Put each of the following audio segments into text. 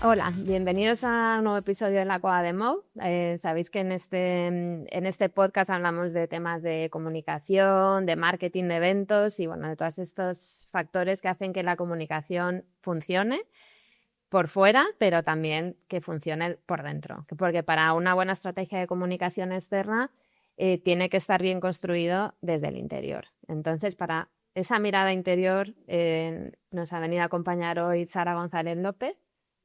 Hola, bienvenidos a un nuevo episodio de La Cueva de Mo. Sabéis que en este podcast hablamos de temas de comunicación, de marketing, de eventos y bueno, de todos estos factores que hacen que la comunicación funcione por fuera, pero también que funcione por dentro. Porque para una buena estrategia de comunicación externa tiene que estar bien construido desde el interior. Entonces, para esa mirada interior nos ha venido a acompañar hoy Sara González López.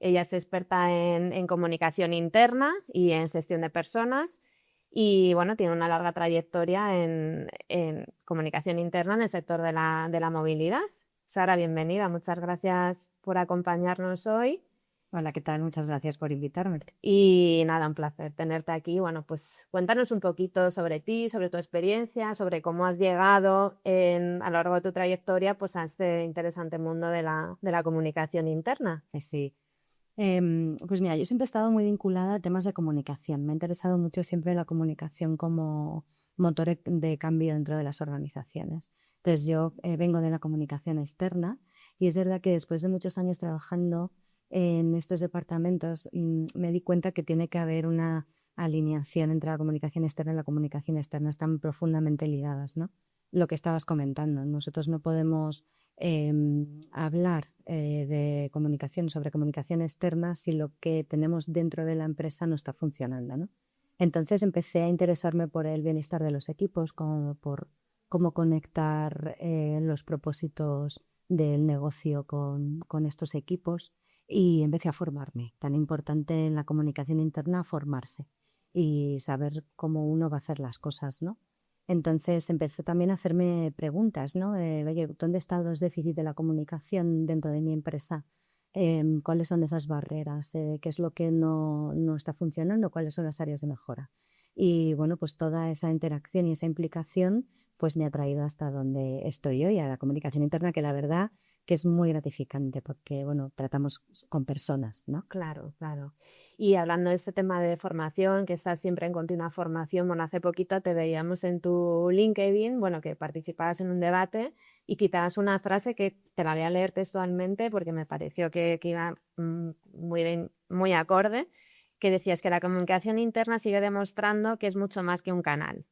Ella es experta en comunicación interna y en gestión de personas y bueno, tiene una larga trayectoria en comunicación interna en el sector de la movilidad. Sara, bienvenida. Muchas gracias por acompañarnos hoy. Hola, ¿qué tal? Muchas gracias por invitarme. Y nada, un placer tenerte aquí. Bueno, pues cuéntanos un poquito sobre ti, sobre tu experiencia, sobre cómo has llegado a lo largo de tu trayectoria pues, a este interesante mundo de la comunicación interna. Sí. Pues mira, yo siempre he estado muy vinculada a temas de comunicación. Me ha interesado mucho siempre la comunicación como motor de cambio dentro de las organizaciones. Entonces yo vengo de la comunicación externa y es verdad que después de muchos años trabajando en estos departamentos me di cuenta que tiene que haber una alineación entre la comunicación externa y la comunicación externa. Están profundamente ligadas, ¿no? Lo que estabas comentando, nosotros no podemos hablar de comunicación sobre comunicación externa si lo que tenemos dentro de la empresa no está funcionando, ¿no? Entonces empecé a interesarme por el bienestar de los equipos, por cómo conectar los propósitos del negocio con estos equipos y empecé a formarme. Tan importante en la comunicación interna formarse y saber cómo uno va a hacer las cosas, ¿no? Entonces empecé también a hacerme preguntas, ¿no? Oye, ¿dónde están los déficits de la comunicación dentro de mi empresa? ¿Cuáles son esas barreras? ¿Qué es lo que no está funcionando? ¿Cuáles son las áreas de mejora? Y bueno, pues toda esa interacción y esa implicación pues me ha traído hasta donde estoy hoy, a la comunicación interna, que la verdad que es muy gratificante porque, bueno, tratamos con personas, ¿no? Claro, claro. Y hablando de este tema de formación, que estás siempre en continua formación, bueno, hace poquito te veíamos en tu LinkedIn, bueno, que participabas en un debate y quitabas una frase que te la voy a leer textualmente porque me pareció que iba muy acorde, que decías que la comunicación interna sigue demostrando que es mucho más que un canal.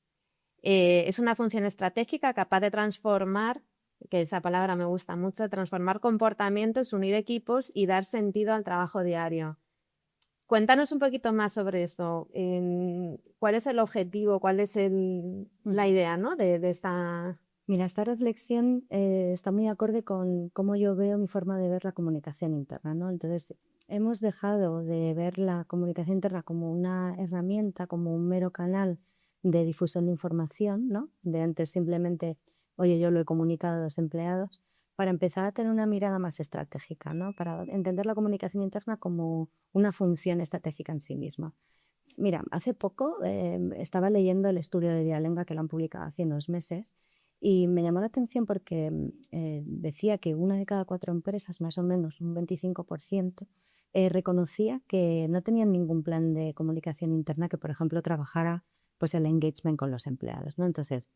Es una función estratégica capaz de transformar, que esa palabra me gusta mucho, transformar comportamientos, unir equipos y dar sentido al trabajo diario. Cuéntanos un poquito más sobre esto. ¿Cuál es el objetivo? ¿Cuál es la idea, ¿no? de esta... Mira, esta reflexión está muy acorde con cómo yo veo mi forma de ver la comunicación interna, ¿no? Entonces, hemos dejado de ver la comunicación interna como una herramienta, como un mero canal de difusión de información, ¿no? De antes simplemente, oye, yo lo he comunicado a los empleados, para empezar a tener una mirada más estratégica, ¿no? Para entender la comunicación interna como una función estratégica en sí misma. Mira, hace poco estaba leyendo el estudio de Dialenga que lo han publicado hace 2 meses y me llamó la atención porque decía que 1 de cada 4 empresas, más o menos un 25%, reconocía que no tenían ningún plan de comunicación interna que, por ejemplo, trabajara pues, el engagement con los empleados, ¿no? Entonces,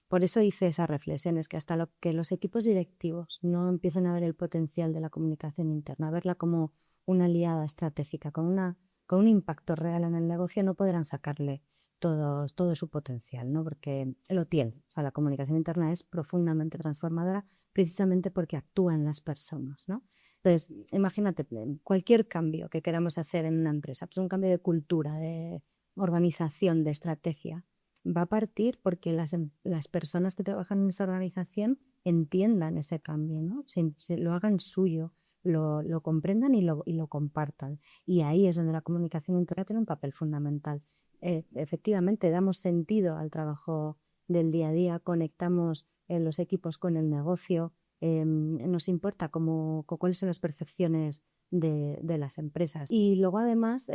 por eso hice esas reflexiones, que hasta que los equipos directivos no empiecen a ver el potencial de la comunicación interna, a verla como una aliada estratégica, con un impacto real en el negocio, no podrán sacarle todo su potencial, ¿no? Porque lo tiene. O sea, la comunicación interna es profundamente transformadora precisamente porque actúa en las personas, ¿no? Entonces, imagínate, cualquier cambio que queramos hacer en una empresa, pues un cambio de cultura, de organización, de estrategia, va a partir porque las personas que trabajan en esa organización entiendan ese cambio, ¿no? Se lo hagan suyo, lo comprendan y lo compartan. Y ahí es donde la comunicación interna tiene un papel fundamental. Efectivamente, damos sentido al trabajo del día a día, conectamos los equipos con el negocio, nos importa cuáles son las percepciones de las empresas. Y luego, además,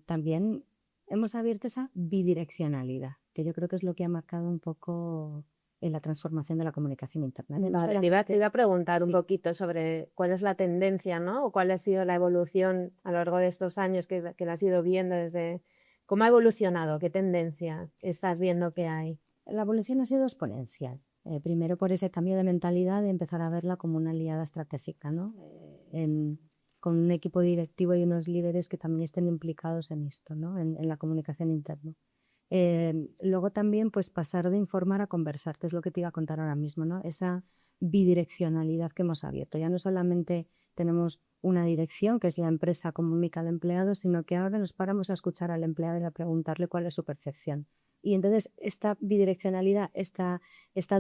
también hemos abierto esa bidireccionalidad, que yo creo que es lo que ha marcado un poco en la transformación de la comunicación interna. Vale, te iba a preguntar un poquito sobre cuál es la tendencia, ¿no? O cuál ha sido la evolución a lo largo de estos años que la has ido viendo desde... ¿Cómo ha evolucionado? ¿Qué tendencia estás viendo que hay? La evolución ha sido exponencial. Primero por ese cambio de mentalidad de empezar a verla como una aliada estratégica, ¿no? Con un equipo directivo y unos líderes que también estén implicados en esto, ¿no? En la comunicación interna. Luego también pues pasar de informar a conversar, que es lo que te iba a contar ahora mismo, ¿no? Esa bidireccionalidad que hemos abierto. Ya no solamente tenemos una dirección, que es la empresa comunica al empleado, sino que ahora nos paramos a escuchar al empleado y a preguntarle cuál es su percepción. Y entonces esta bidireccionalidad, esta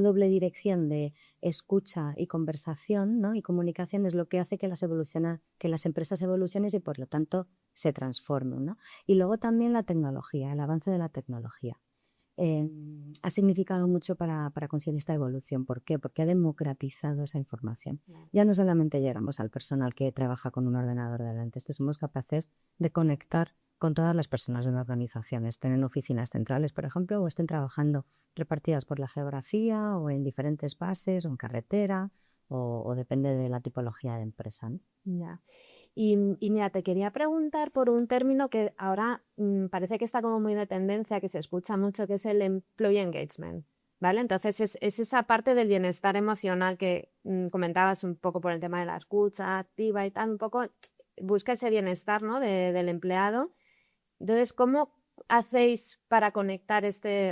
doble dirección de escucha y conversación, ¿no? Y comunicación es lo que hace que las empresas evolucionen y por lo tanto se transformen, ¿no? Y luego también la tecnología, el avance de la tecnología. Ha significado mucho para conseguir esta evolución. ¿Por qué? Porque ha democratizado esa información. Ya no solamente llegamos al personal que trabaja con un ordenador delante, somos capaces de conectar con todas las personas de una organización, estén en oficinas centrales, por ejemplo, o estén trabajando repartidas por la geografía o en diferentes bases o en carretera o depende de la tipología de empresa, ¿no? Ya. Y mira, te quería preguntar por un término que ahora parece que está como muy de tendencia, que se escucha mucho, que es el employee engagement, ¿vale? Entonces es esa parte del bienestar emocional que comentabas un poco por el tema de la escucha activa y tal, un poco busca ese bienestar, ¿no? del empleado. Entonces, ¿cómo hacéis para conectar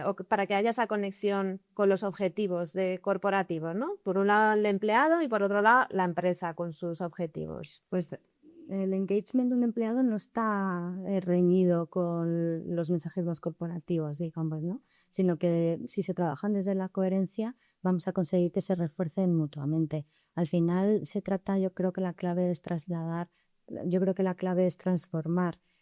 o para que haya esa conexión con los objetivos corporativos, ¿no? Por un lado el empleado y por otro lado la empresa con sus objetivos. Pues el engagement de un empleado no está reñido con los mensajes más corporativos, digamos, ¿no? Sino que si se trabajan desde la coherencia, vamos a conseguir que se refuercen mutuamente. Al final se trata, yo creo que la clave es transformar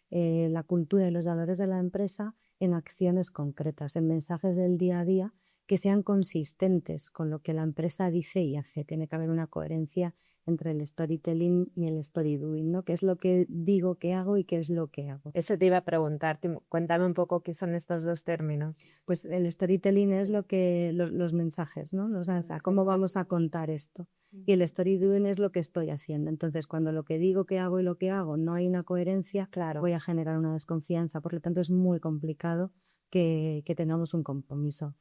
la cultura de los dadores de la empresa en acciones concretas, en mensajes del día a día que sean consistentes con lo que la empresa dice y hace. Tiene que haber una coherencia entre el storytelling y el story doing, ¿no? ¿Qué es lo que digo que hago y qué es lo que hago? Eso te iba a preguntar, cuéntame un poco qué son estos dos términos. Pues el storytelling es los mensajes, ¿no? O sea, cómo vamos a contar esto. Y el story doing es lo que estoy haciendo. Entonces, cuando lo que digo que hago y lo que hago no hay una coherencia, claro, voy a generar una desconfianza. Por lo tanto, es muy complicado que tengamos un compromiso.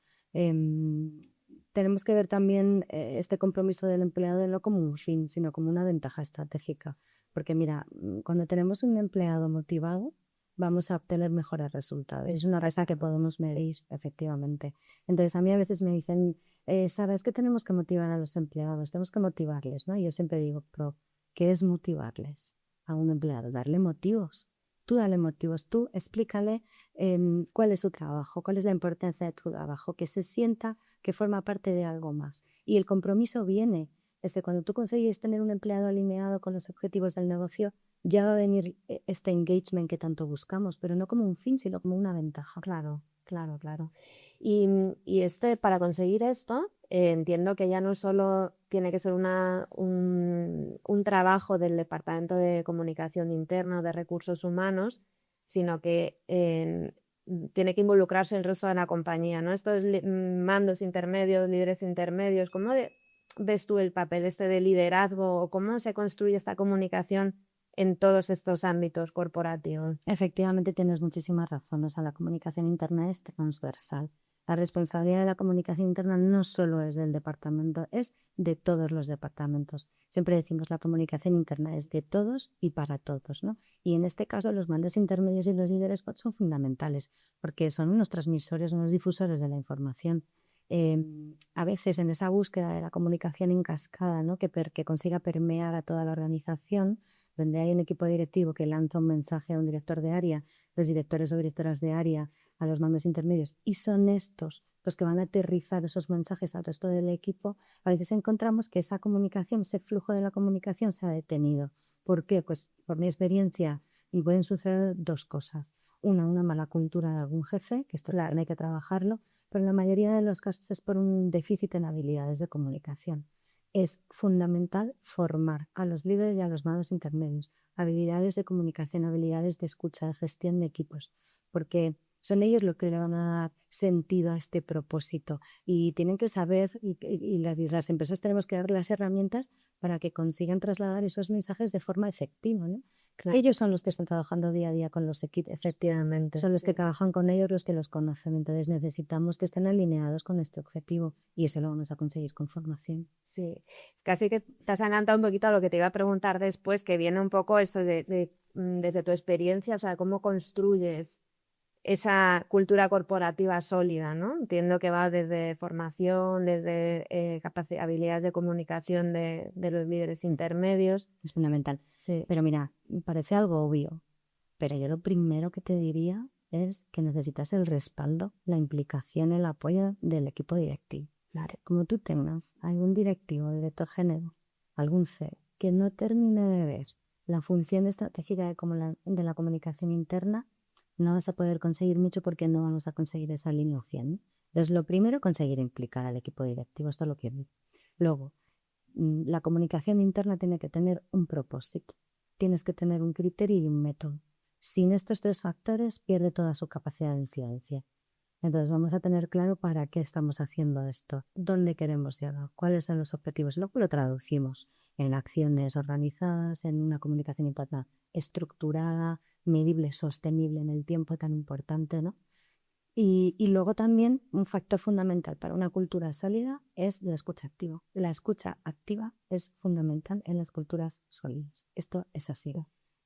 Tenemos que ver también este compromiso del empleado no como un fin, sino como una ventaja estratégica. Porque mira, cuando tenemos un empleado motivado, vamos a obtener mejores resultados. Es una resta que podemos medir, efectivamente. Entonces, a mí a veces me dicen, Sara, es que tenemos que motivar a los empleados, tenemos que motivarles, ¿no? Y yo siempre digo, pero, ¿qué es motivarles a un empleado? Darle motivos. Tú dale motivos, tú explícale cuál es su trabajo, cuál es la importancia de tu trabajo, que se sienta que forma parte de algo más. Y el compromiso viene desde cuando tú consigues tener un empleado alineado con los objetivos del negocio, ya va a venir este engagement que tanto buscamos, pero no como un fin, sino como una ventaja. Claro. Y para conseguir esto, entiendo que ya no solo tiene que ser un trabajo del Departamento de Comunicación Interna o de Recursos Humanos, sino que tiene que involucrarse el resto de la compañía, ¿no? Estos mandos intermedios, líderes intermedios, ¿cómo ves tú el papel de liderazgo o cómo se construye esta comunicación en todos estos ámbitos corporativos? Efectivamente, tienes muchísimas razones. O sea, la comunicación interna es transversal. La responsabilidad de la comunicación interna no solo es del departamento, es de todos los departamentos. Siempre decimos la comunicación interna es de todos y para todos, ¿no? Y en este caso los mandos intermedios y los líderes son fundamentales porque son unos transmisores, unos difusores de la información. A veces en esa búsqueda de la comunicación en cascada, ¿no? que consiga permear a toda la organización, donde hay un equipo directivo que lanza un mensaje a un director de área, los directores o directoras de área a los mandos intermedios, y son estos los que van a aterrizar esos mensajes al resto del equipo, a veces encontramos que esa comunicación, ese flujo de la comunicación se ha detenido. ¿Por qué? Pues por mi experiencia, y pueden suceder dos cosas. Una mala cultura de algún jefe, que esto claro, hay que trabajarlo, pero en la mayoría de los casos es por un déficit en habilidades de comunicación. Es fundamental formar a los líderes y a los mandos intermedios habilidades de comunicación, habilidades de escucha, de gestión de equipos, porque Son ellos los que le van a dar sentido a este propósito y tienen que saber, y las empresas tenemos que dar las herramientas para que consigan trasladar esos mensajes de forma efectiva, ¿no? Claro. Ellos son los que están trabajando día a día con los equipos, Efectivamente. son los que trabajan con ellos, los que los conocen. Entonces necesitamos que estén alineados con este objetivo y eso lo vamos a conseguir con formación. Sí, casi que te has adelantado un poquito a lo que te iba a preguntar después, que viene un poco eso desde tu experiencia, o sea, cómo construyes esa cultura corporativa sólida, ¿no? Entiendo que va desde formación, desde habilidades de comunicación de los líderes intermedios. Es fundamental. Sí. Pero mira, parece algo obvio, pero yo lo primero que te diría es que necesitas el respaldo, la implicación, el apoyo del equipo directivo. Claro. Como tú tengas algún directivo, director género, algún CEO, que no termine de ver la función estratégica de la comunicación interna, no vas a poder conseguir mucho porque no vamos a conseguir esa alineación. Entonces, lo primero, conseguir implicar al equipo directivo. Esto lo quiero. Luego, la comunicación interna tiene que tener un propósito. Tienes que tener un criterio y un método. Sin estos 3 factores, pierde toda su capacidad de influencia. Entonces, vamos a tener claro para qué estamos haciendo esto, dónde queremos llegar, cuáles son los objetivos. Luego lo traducimos en acciones organizadas, en una comunicación interna estructurada, medible, sostenible en el tiempo, tan importante, ¿no? Y luego también un factor fundamental para una cultura sólida es la escucha activa. La escucha activa es fundamental en las culturas sólidas. Esto es así.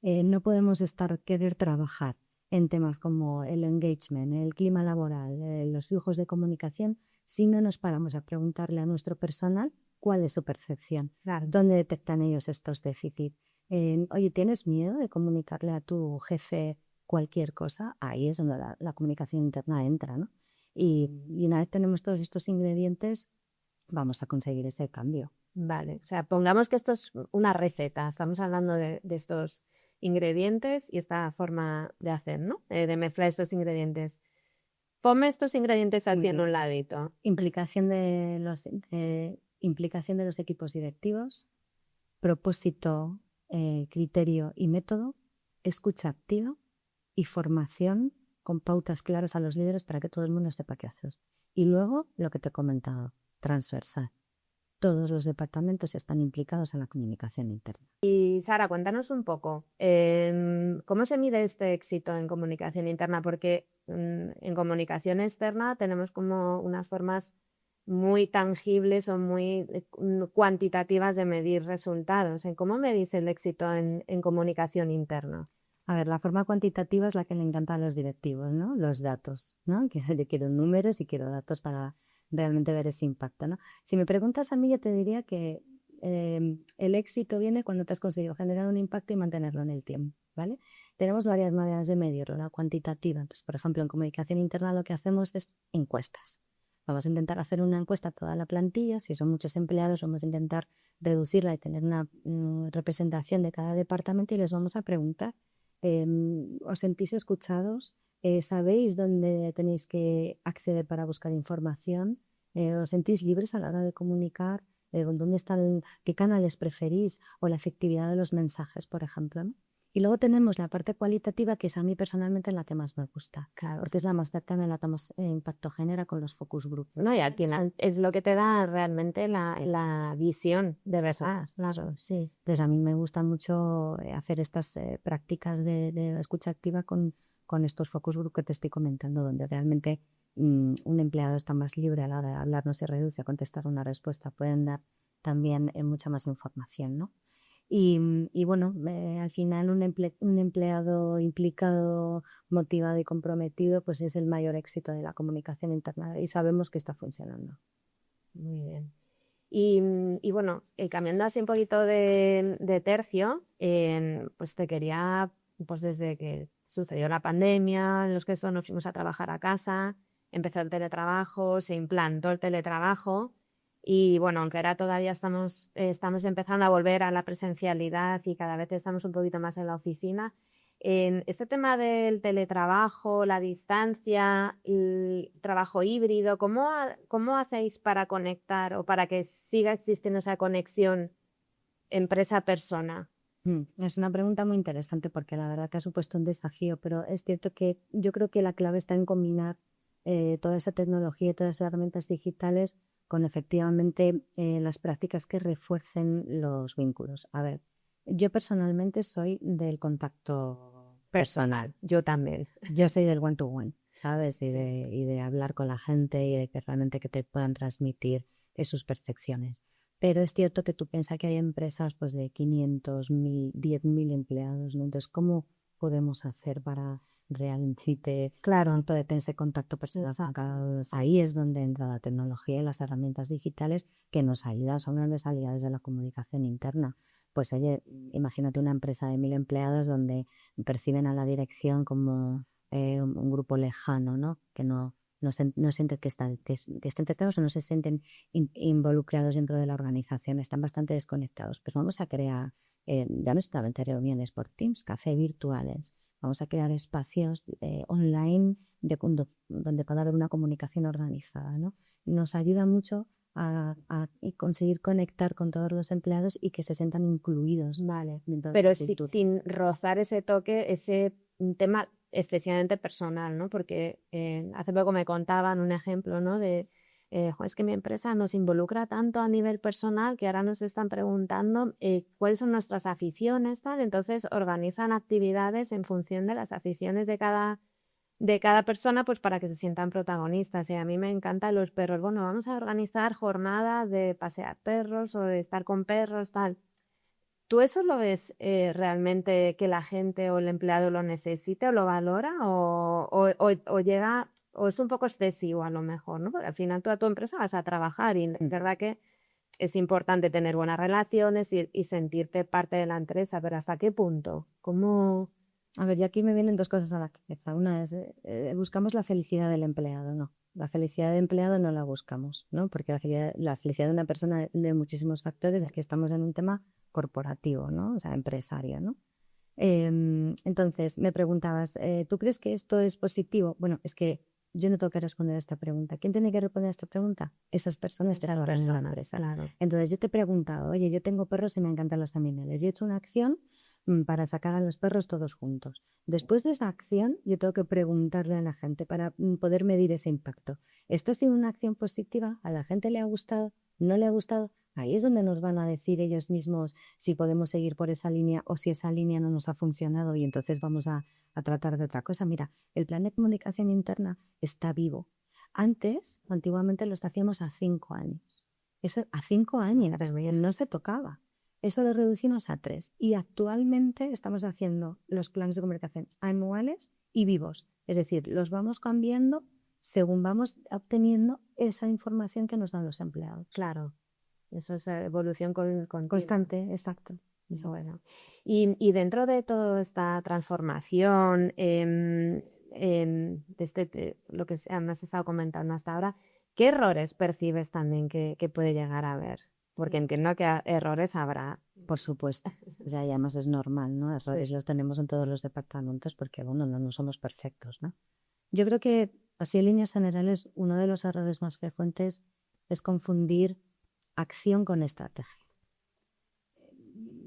No podemos querer trabajar en temas como el engagement, el clima laboral, los flujos de comunicación, si no nos paramos a preguntarle a nuestro personal cuál es su percepción, Claro. dónde detectan ellos estos déficits. Oye, ¿tienes miedo de comunicarle a tu jefe cualquier cosa? Ahí es donde la comunicación interna entra, ¿no? Y una vez tenemos todos estos ingredientes, vamos a conseguir ese cambio. Vale, o sea, pongamos que esto es una receta, estamos hablando de estos ingredientes y esta forma de hacer, ¿no? De mezclar estos ingredientes. Ponme estos ingredientes así en un ladito. Implicación de los equipos directivos, propósito, criterio y método, escucha activa y formación con pautas claras a los líderes para que todo el mundo sepa qué hacer. Y luego, lo que te he comentado, transversal. Todos los departamentos están implicados en la comunicación interna. Y Sara, cuéntanos un poco, ¿cómo se mide este éxito en comunicación interna? Porque en comunicación externa tenemos como unas formas muy tangibles o muy cuantitativas de medir resultados. ¿Cómo medís el éxito en comunicación interna? A ver, la forma cuantitativa es la que le encanta a los directivos, ¿no? Los datos, ¿no? Que yo quiero números y quiero datos para realmente ver ese impacto, ¿no? Si me preguntas a mí, yo te diría que el éxito viene cuando te has conseguido generar un impacto y mantenerlo en el tiempo, ¿vale? Tenemos varias maneras de medirlo, la cuantitativa. Entonces, por ejemplo, en comunicación interna lo que hacemos es encuestas. Vamos a intentar hacer una encuesta a toda la plantilla. Si son muchos empleados, vamos a intentar reducirla y tener una representación de cada departamento y les vamos a preguntar, ¿os sentís escuchados? ¿Sabéis dónde tenéis que acceder para buscar información? ¿Os sentís libres a la hora de comunicar? ¿Dónde están, qué canales preferís? O la efectividad de los mensajes, por ejemplo, ¿no? Y luego tenemos la parte cualitativa, que es a mí personalmente la que más me gusta, claro, porque es la más cercana, la que más impacto genera con los focus group. No, y al final es lo que te da realmente la visión de personas. Claro, sí. Entonces a mí me gusta mucho hacer estas prácticas de escucha activa con estos focus group que te estoy comentando, donde realmente un empleado está más libre a la hora de hablar, no se reduce a contestar una respuesta, pueden dar también mucha más información, ¿no? Y bueno, al final un empleado implicado, motivado y comprometido, pues es el mayor éxito de la comunicación interna y sabemos que está funcionando. Muy bien. Y bueno, cambiando así un poquito de tercio, pues te quería, pues desde que sucedió la pandemia, en los que nos fuimos a trabajar a casa, empezó el teletrabajo, se implantó el teletrabajo. Y bueno, aunque ahora todavía estamos empezando a volver a la presencialidad y cada vez estamos un poquito más en la oficina, en este tema del teletrabajo, la distancia, el trabajo híbrido, ¿cómo hacéis para conectar o para que siga existiendo esa conexión empresa-persona? Es una pregunta muy interesante porque la verdad que ha supuesto un desafío, pero es cierto que yo creo que la clave está en combinar toda esa tecnología y todas esas herramientas digitales con efectivamente las prácticas que refuercen los vínculos. A ver, yo personalmente soy del contacto personal. Yo también. Yo soy del one-to-one, ¿sabes? Y de hablar con la gente y de que realmente que te puedan transmitir sus percepciones. Pero es cierto que tú piensas que hay empresas pues de 500, 1000, 10.000 empleados, ¿no? Entonces, ¿cómo podemos hacer para realmente, claro, poder tener ese contacto personal? Ahí es donde entra la tecnología y las herramientas digitales que nos ayudan, son grandes aliados de la comunicación interna. Pues oye, imagínate una empresa de 1000 empleados donde perciben a la dirección como un grupo lejano, ¿no? Que no sienten que estén tratados o no se sienten involucrados dentro de la organización, están bastante desconectados. Pues vamos a crear, ya no solamente reuniones por Teams, café virtuales, vamos a crear espacios online donde pueda haber una comunicación organizada, ¿no? Nos ayuda mucho a conseguir conectar con todos los empleados y que se sientan incluidos. Vale, pero sin rozar ese toque, ese tema excesivamente personal, ¿no? Porque hace poco me contaban un ejemplo, ¿no? De, es que mi empresa nos involucra tanto a nivel personal que ahora nos están preguntando cuáles son nuestras aficiones, tal. Entonces organizan actividades en función de las aficiones de cada persona, pues para que se sientan protagonistas. Y a mí me encantan los perros. Bueno, vamos a organizar jornadas de pasear perros o de estar con perros, tal. ¿Tú eso lo ves realmente que la gente o el empleado lo necesita o lo valora o llega o es un poco excesivo a lo mejor, ¿no? Porque al final tú a tu empresa vas a trabajar y es verdad que es importante tener buenas relaciones y sentirte parte de la empresa, pero ¿hasta qué punto? ¿Cómo? A ver, y aquí me vienen dos cosas a la cabeza. Una es, buscamos la felicidad del empleado, no. La felicidad del empleado no la buscamos, ¿no? Porque la felicidad de una persona de muchísimos factores, aquí estamos en un tema corporativo, ¿no? O sea, empresario, ¿no? Entonces, me preguntabas, ¿tú crees que esto es positivo? Bueno, es que yo no tengo que responder a esta pregunta. ¿Quién tiene que responder a esta pregunta? Esas personas que trabajan en la empresa. Claro. Entonces, yo te he preguntado, oye, yo tengo perros y me encantan los animales. Y he hecho una acción para sacar a los perros todos juntos. Después de esa acción, yo tengo que preguntarle a la gente para poder medir ese impacto. ¿Esto ha sido una acción positiva? ¿A la gente le ha gustado? ¿No le ha gustado? Ahí es donde nos van a decir ellos mismos si podemos seguir por esa línea o si esa línea no nos ha funcionado y entonces vamos a tratar de otra cosa. Mira, el plan de comunicación interna está vivo. Antiguamente lo hacíamos a 5 años. Eso a 5 años no se tocaba. Eso lo reducimos a 3 y actualmente estamos haciendo los planes de comunicación anuales y vivos. Es decir, los vamos cambiando según vamos obteniendo esa información que nos dan los empleados. Claro, eso es evolución Constante, exacto. Eso bueno. Y dentro de toda esta transformación, lo que me has estado comentando hasta ahora, ¿qué errores percibes también que puede llegar a haber? Porque entiendo que errores habrá. Por supuesto. O sea, y además es normal, ¿no? Errores los tenemos en todos los departamentos porque, bueno, no somos perfectos, ¿no? Yo creo que, así en líneas generales, uno de los errores más frecuentes es confundir acción con estrategia.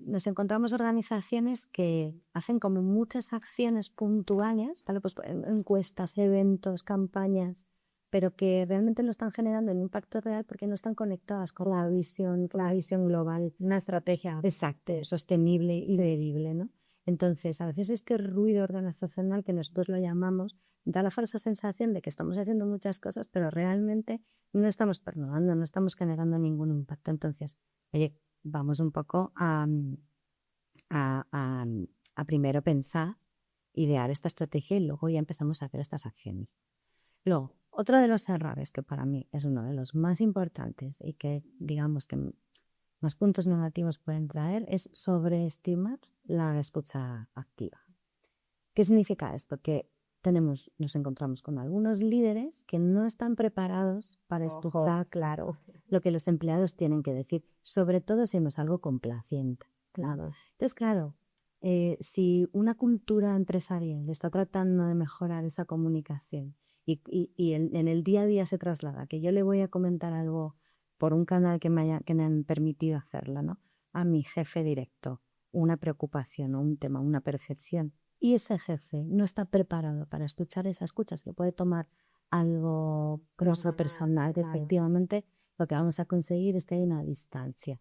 Nos encontramos organizaciones que hacen como muchas acciones puntuales, ¿vale? Pues encuestas, eventos, campañas, pero que realmente no están generando un impacto real porque no están conectadas con la visión global. Una estrategia. Exacto, sostenible y creíble, ¿no? Entonces, a veces este ruido organizacional que nosotros lo llamamos da la falsa sensación de que estamos haciendo muchas cosas, pero realmente no estamos perdonando, no estamos generando ningún impacto. Entonces, oye, vamos un poco a primero pensar, idear esta estrategia y luego ya empezamos a hacer estas acciones. Luego, otro de los errores que para mí es uno de los más importantes y que digamos que más puntos negativos pueden traer es sobreestimar la escucha activa. ¿Qué significa esto? Que nos encontramos con algunos líderes que no están preparados para escuchar claro lo que los empleados tienen que decir, sobre todo si no es algo complaciente. Claro. Entonces, claro, si una cultura empresarial está tratando de mejorar esa comunicación y en el día a día se traslada, que yo le voy a comentar algo por un canal que me han permitido hacerlo, ¿no? A mi jefe directo una preocupación o un tema, una percepción, y ese jefe no está preparado para escuchar esa escucha, que puede tomar algo grosso personal, claro. efectivamente lo que vamos a conseguir es que hay una distancia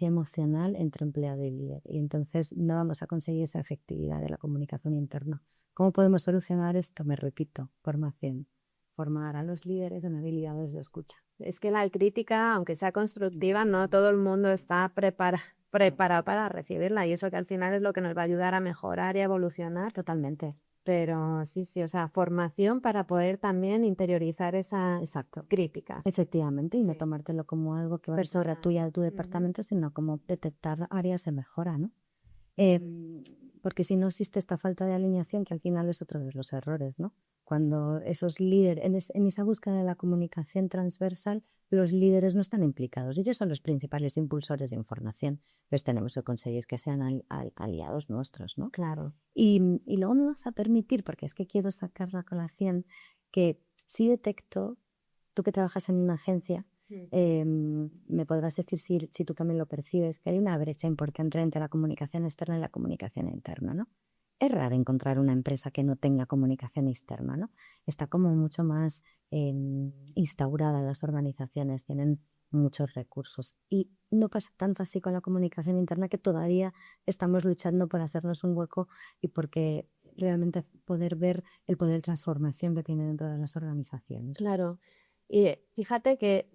emocional entre empleado y líder, y entonces no vamos a conseguir esa efectividad de la comunicación interna. ¿Cómo podemos solucionar esto? Me repito, formación. Formar a los líderes en habilidades de escucha. Es que la crítica, aunque sea constructiva, no todo el mundo está preparado para recibirla, y eso que al final es lo que nos va a ayudar a mejorar y a evolucionar. Totalmente. Pero sí, o sea, formación para poder también interiorizar esa crítica. Efectivamente, y no tomártelo como algo que va a ser tuya de tu departamento, sino como detectar áreas de mejora, ¿no? Porque si no existe esta falta de alineación, que al final es otro de los errores, ¿no? Cuando esos líderes, en esa búsqueda de la comunicación transversal, los líderes no están implicados. Ellos son los principales impulsores de información. Pues tenemos que conseguir que sean aliados nuestros, ¿no? Claro. Y luego me vas a permitir, porque es que quiero sacar la colación, que si detecto, tú que trabajas en una agencia, me podrás decir si tú también lo percibes, que hay una brecha importante entre la comunicación externa y la comunicación interna, ¿no? Es raro encontrar una empresa que no tenga comunicación externa, ¿no? Está como mucho más instaurada en las organizaciones, tienen muchos recursos. Y no pasa tanto así con la comunicación interna, que todavía estamos luchando por hacernos un hueco y porque realmente poder ver el poder de transformación que tiene dentro de las organizaciones. Claro. Y fíjate que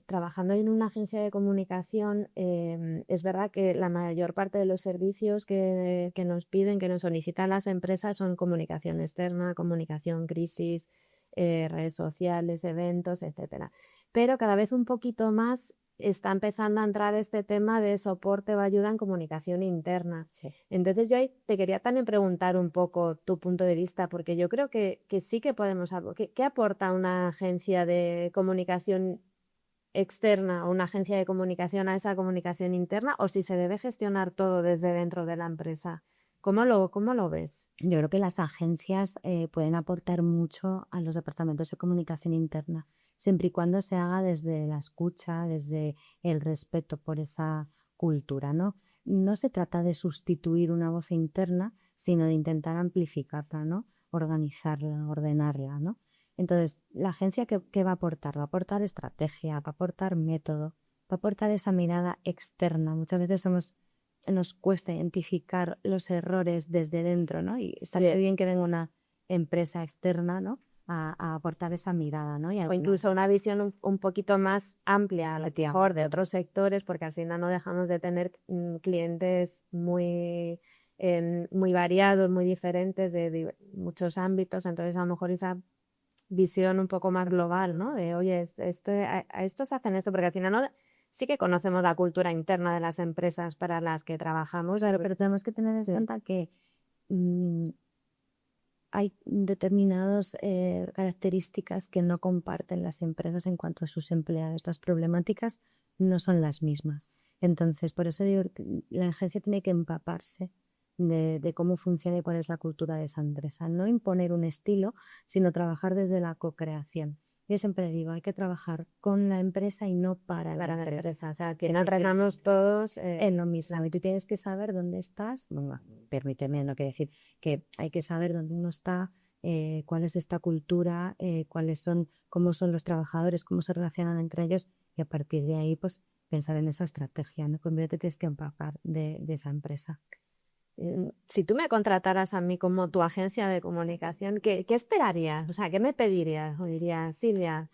trabajando en una agencia de comunicación, es verdad que la mayor parte de los servicios que nos piden, que nos solicitan las empresas, son comunicación externa, comunicación crisis, redes sociales, eventos, etcétera. Pero cada vez un poquito más está empezando a entrar este tema de soporte o ayuda en comunicación interna. Sí. Entonces yo ahí te quería también preguntar un poco tu punto de vista, porque yo creo que sí que podemos... ¿Qué aporta una agencia de comunicación externa o una agencia de comunicación a esa comunicación interna, o si se debe gestionar todo desde dentro de la empresa? ¿Cómo lo ves? Yo creo que las agencias pueden aportar mucho a los departamentos de comunicación interna, siempre y cuando se haga desde la escucha, desde el respeto por esa cultura, ¿no? No se trata de sustituir una voz interna, sino de intentar amplificarla, ¿no? Organizarla, ordenarla, ¿no? Entonces, la agencia, ¿qué va a aportar? Va a aportar estrategia, va a aportar método, va a aportar esa mirada externa. Muchas veces nos cuesta identificar los errores desde dentro, ¿no? Y estaría bien que venga una empresa externa, ¿no? A aportar esa mirada, ¿no? O incluso una visión un poquito más amplia, a lo mejor, de otros sectores, porque al final no dejamos de tener clientes muy variados, muy diferentes de muchos ámbitos. Entonces, a lo mejor esa visión un poco más global, ¿no? De, oye, a estos hacen esto, porque al final no, sí que conocemos la cultura interna de las empresas para las que trabajamos. Claro, pero tenemos que tener en cuenta que hay determinadas características que no comparten las empresas en cuanto a sus empleados. Las problemáticas no son las mismas. Entonces, por eso digo que la agencia tiene que empaparse de cómo funciona y cuál es la cultura de esa empresa. No imponer un estilo, sino trabajar desde la co-creación. Yo siempre digo, hay que trabajar con la empresa y no para la empresa. O sea, que nos renamos todos en lo mismo. Y tú tienes que saber dónde estás. Bueno, permíteme, no quiere decir que hay que saber dónde uno está, cuál es esta cultura, cómo son los trabajadores, cómo se relacionan entre ellos, y a partir de ahí, pues, pensar en esa estrategia, ¿no? Conmigo te tienes que empapar de esa empresa. Si tú me contrataras a mí como tu agencia de comunicación, ¿qué esperarías? O sea, ¿qué me pedirías? O dirías, Silvia,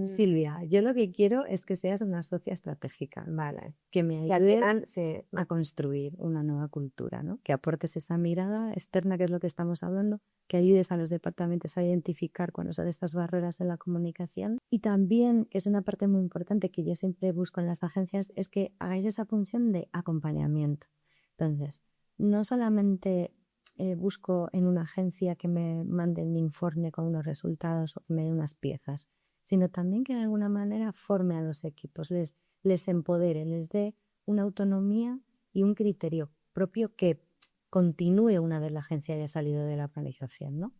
Silvia, yo lo que quiero es que seas una socia estratégica, vale, que me ayudes a construir una nueva cultura, ¿no? Que aportes esa mirada externa, que es lo que estamos hablando, que ayudes a los departamentos a identificar cuáles son estas barreras en la comunicación, y también, que es una parte muy importante que yo siempre busco en las agencias, es que hagáis esa función de acompañamiento. Entonces, no solamente busco en una agencia que me mande un informe con unos resultados o que me dé unas piezas, sino también que de alguna manera forme a los equipos, les empodere, les dé una autonomía y un criterio propio que continúe una vez la agencia haya salido de la planificación, ¿no?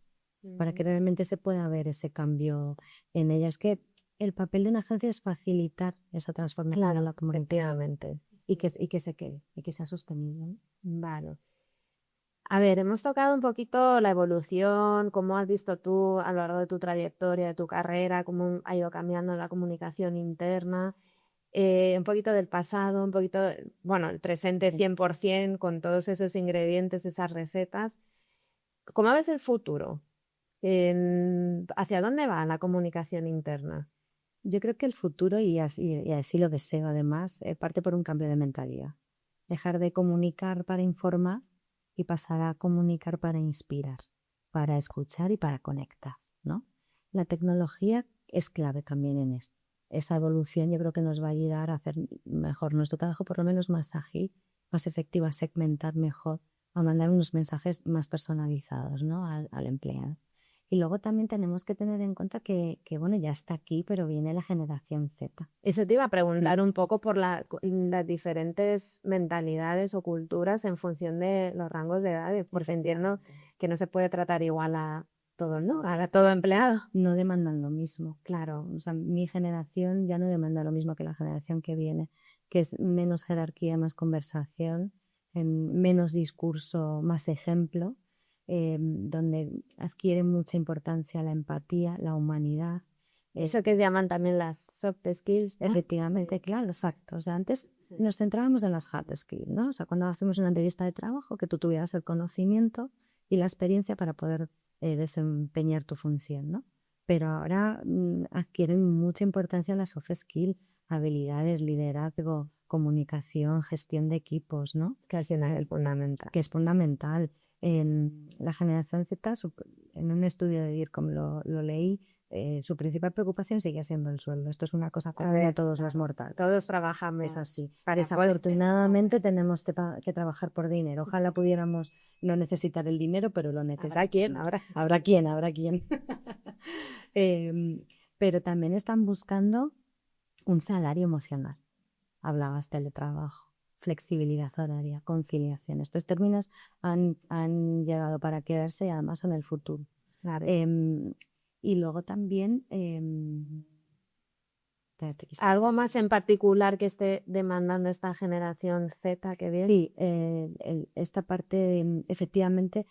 Para que realmente se pueda ver ese cambio en ellas. Que el papel de una agencia es facilitar esa transformación. Claro, efectivamente. y que se quede y que sea sostenible, ¿no? Vale. A ver, hemos tocado un poquito la evolución, cómo has visto tú a lo largo de tu trayectoria, de tu carrera, cómo ha ido cambiando la comunicación interna, un poquito del pasado, un poquito, bueno, el presente 100% con todos esos ingredientes, esas recetas. ¿Cómo ves el futuro? ¿Hacia dónde va la comunicación interna? Yo creo que el futuro, y así lo deseo además, parte por un cambio de mentalidad. Dejar de comunicar para informar y pasar a comunicar para inspirar, para escuchar y para conectar, ¿no? La tecnología es clave también en esto. Esa evolución yo creo que nos va a ayudar a hacer mejor nuestro trabajo, por lo menos más ágil, más efectivo, a segmentar mejor, a mandar unos mensajes más personalizados, ¿no? al empleado. Y luego también tenemos que tener en cuenta que, bueno, ya está aquí, pero viene la generación Z. Eso te iba a preguntar un poco por las diferentes mentalidades o culturas en función de los rangos de edades, porque entiendo que no se puede tratar igual a todos, ¿no? A todo empleado. No demandan lo mismo, claro. O sea, mi generación ya no demanda lo mismo que la generación que viene, que es menos jerarquía, más conversación, menos discurso, más ejemplo, donde adquiere mucha importancia la empatía, la humanidad. Eso que llaman también las soft skills, ¿no? Efectivamente, claro, exacto. O sea, antes nos centrábamos en las hard skills, ¿no? O sea, cuando hacemos una entrevista de trabajo, que tú tuvieras el conocimiento y la experiencia para poder desempeñar tu función, ¿no? Pero ahora adquieren mucha importancia las soft skills, habilidades, liderazgo, comunicación, gestión de equipos, ¿no? Que al final es fundamental. Que es fundamental. En la generación Z, en un estudio de DIRCOM lo leí, su principal preocupación seguía siendo el sueldo. Esto es una cosa común a todos los mortales. Todos trabajamos. Es así. Desafortunadamente tenemos que trabajar por dinero. Ojalá pudiéramos no necesitar el dinero, pero lo necesitamos. ¿Habrá quién? Habrá quién. Pero también están buscando un salario emocional. Hablabas teletrabajo, flexibilidad horaria, conciliación. Estos términos han llegado para quedarse y además son el futuro. Claro. Y luego también... ¿Algo más en particular que esté demandando esta generación Z que viene? Sí, esta parte, efectivamente,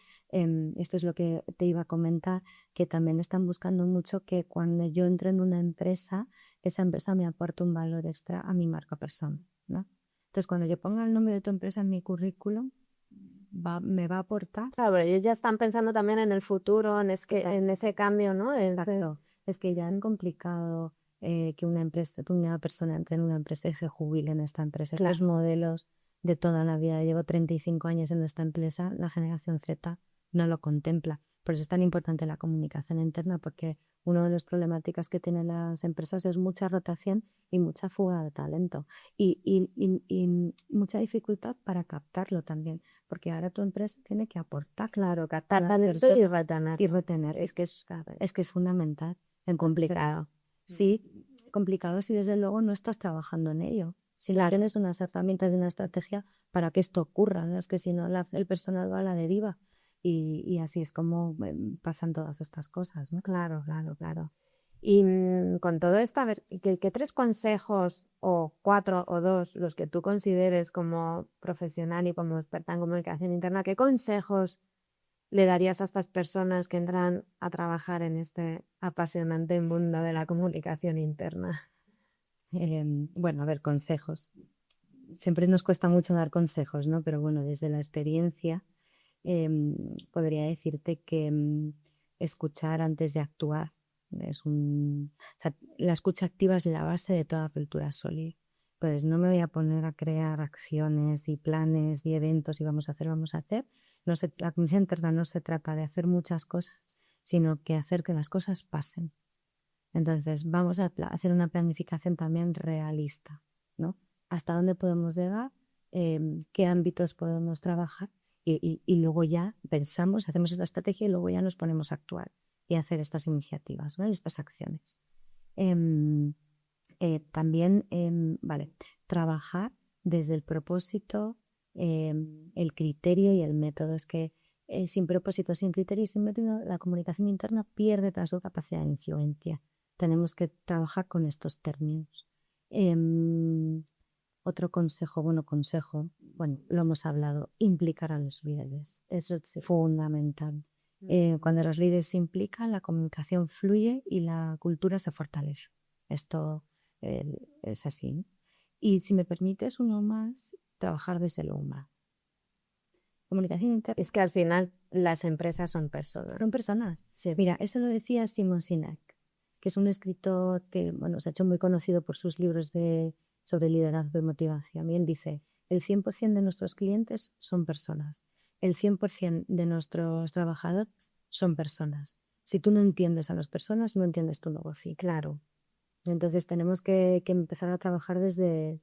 esto es lo que te iba a comentar, que también están buscando mucho que cuando yo entre en una empresa, esa empresa me aporte un valor extra a mi marca personal, ¿no? Entonces, cuando yo ponga el nombre de tu empresa en mi currículum, me va a aportar. Claro, pero ellos ya están pensando también en el futuro, en ese cambio, ¿no? Exacto. Es que ya han complicado que una persona entre en una empresa y se jubile en esta empresa. Claro. Estos modelos de toda la vida, llevo 35 años en esta empresa, la generación Z no lo contempla. Por eso es tan importante la comunicación interna, porque una de las problemáticas que tienen las empresas es mucha rotación y mucha fuga de talento y mucha dificultad para captarlo también, porque ahora tu empresa tiene que aportar. Claro, captar talento y retener. Y retener, es que es fundamental. Es complicado. Sí, complicado si desde luego no estás trabajando en ello. Si no tienes unas herramientas y una estrategia para que esto ocurra, es que si no el personal va a la deriva. Y así es como pasan todas estas cosas, ¿no? Claro. Y con todo esto, a ver, ¿qué 3 consejos o 4 o 2, los que tú consideres como profesional y como experta en comunicación interna, qué consejos le darías a estas personas que entran a trabajar en este apasionante mundo de la comunicación interna? Bueno, a ver, consejos. Siempre nos cuesta mucho dar consejos, ¿no? Pero bueno, desde la experiencia podría decirte que escuchar antes de actuar la escucha activa es la base de toda cultura sólida. Pues no me voy a poner a crear acciones y planes y eventos y vamos a hacer. La comunicación interna no se trata de hacer muchas cosas, sino que hacer que las cosas pasen. Entonces vamos a hacer una planificación también realista, ¿no? ¿Hasta dónde podemos llegar? ¿Qué ámbitos podemos trabajar? Y luego ya pensamos, hacemos esta estrategia y luego ya nos ponemos a actuar y hacer estas iniciativas, ¿no? Estas acciones. También, trabajar desde el propósito, el criterio y el método. Es que sin propósito, sin criterio y sin método, la comunicación interna pierde toda su capacidad de influencia. Tenemos que trabajar con estos términos. Otro consejo, bueno, lo hemos hablado, implicar a los líderes. Eso es fundamental. Cuando los líderes se implican, la comunicación fluye y la cultura se fortalece. Esto es así, ¿no? Y si me permites uno más, trabajar desde lo humano. Comunicación interna. Es que al final las empresas son personas. Son personas. Sí. Mira, eso lo decía Simon Sinek, que es un escritor que se ha hecho muy conocido por sus libros sobre liderazgo y motivación. Y él dice, el 100% de nuestros clientes son personas. El 100% de nuestros trabajadores son personas. Si tú no entiendes a las personas, no entiendes tu negocio. Claro. Entonces tenemos que empezar a trabajar desde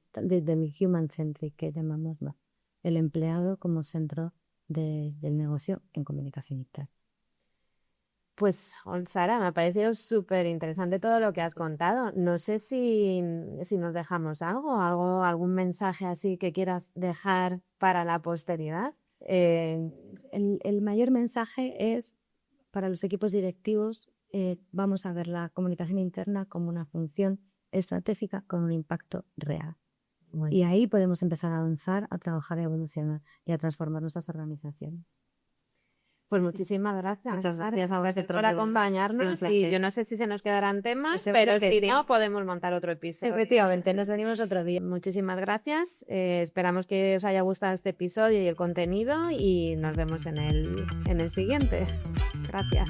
mi human centric, que llamamos, ¿no? El empleado como centro del negocio en comunicación interna. Pues, Sara, me ha parecido súper interesante todo lo que has contado. No sé si nos dejamos algún mensaje así que quieras dejar para la posteridad. El mayor mensaje es, para los equipos directivos, vamos a ver la comunicación interna como una función estratégica con un impacto real. Y ahí podemos empezar a avanzar, a trabajar, a evolucionar y a transformar nuestras organizaciones. Pues muchísimas gracias. Muchas gracias a vosotros por acompañarnos. Y yo no sé si se nos quedarán temas, pero si no, podemos montar otro episodio. Efectivamente, nos venimos otro día. Muchísimas gracias. Esperamos que os haya gustado este episodio y el contenido y nos vemos en el siguiente. Gracias.